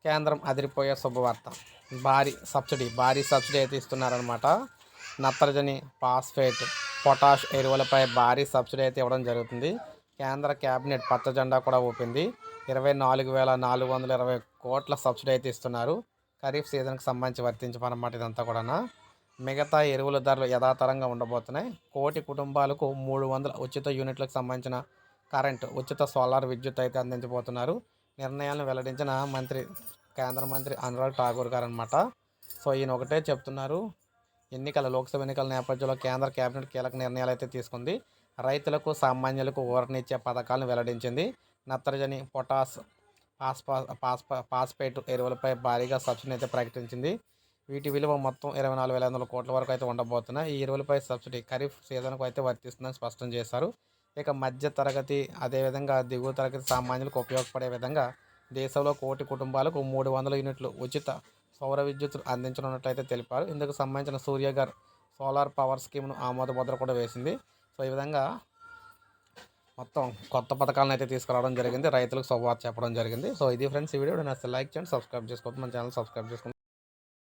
కేంద్రం అదిరిపోయే శుభవార్త. భారీ సబ్సిడీ అయితే ఇస్తున్నారనమాట. నత్రజని, ఫాస్ఫేట్, పొటాష్ ఎరువులపై భారీ సబ్సిడీ అయితే ఇవ్వడం జరుగుతుంది. కేంద్ర కేబినెట్ పచ్చ జెండా కూడా ఊపింది. 24,420 కోట్ల సబ్సిడీ అయితే ఇస్తున్నారు. ఖరీఫ్ సీజన్కి సంబంధించి వర్తించమన్నమాట ఇదంతా కూడా. మిగతా ఎరువుల ధరలు యథాతరంగా ఉండబోతున్నాయి. కోటి కుటుంబాలకు 300 ఉచిత యూనిట్లకు సంబంధించిన కరెంటు, ఉచిత సోలార్ విద్యుత్ అయితే అందించబోతున్నారు. నిర్ణయాలను వెల్లడించిన కేంద్ర మంత్రి అనురాగ్ ఠాకూర్ గారు అనమాట. సో ఈయన ఒకటే చెప్తున్నారు, లోక్సభ ఎన్నికల నేపథ్యంలో కేంద్ర కేబినెట్ కీలక నిర్ణయాలు అయితే తీసుకుంది. రైతులకు, సామాన్యులకు ఊరటనిచ్చే పథకాలను వెల్లడించింది. నత్రజని, పొటాస్, ఫాస్ఫేట్ ఎరువులపై భారీగా సబ్సిడీ అయితే ప్రకటించింది. వీటి విలువ మొత్తం 24,500 కోట్ల వరకు అయితే ఉండబోతున్నాయి. ఈ ఎరువులపై సబ్సిడీ ఖరీఫ్ సీజన్కు అయితే వర్తిస్తుందని స్పష్టం చేశారు. ఇక మధ్య తరగతి, అదేవిధంగా దిగువ తరగతి సామాన్యులకు ఉపయోగపడే విధంగా దేశంలో కోటి కుటుంబాలకు 300 యూనిట్లు ఉచిత సౌర విద్యుత్ అందించనున్నట్లయితే తెలిపారు. ఇందుకు సంబంధించిన సూర్యఘర్ సోలార్ పవర్ స్కీమ్ను ఆమోద ముద్ర కూడా వేసింది. సో ఈ విధంగా మొత్తం కొత్త పథకాలను అయితే తీసుకురావడం జరిగింది. రైతులకు శుభవార్త చెప్పడం జరిగింది. సో ఇది ఫ్రెండ్స్, ఈ వీడియో నచ్చితే లైక్ చేయండి, సబ్స్క్రైబ్ చేసుకోవద్దు, మన ఛానల్ సబ్స్క్రైబ్ చేసుకోండి.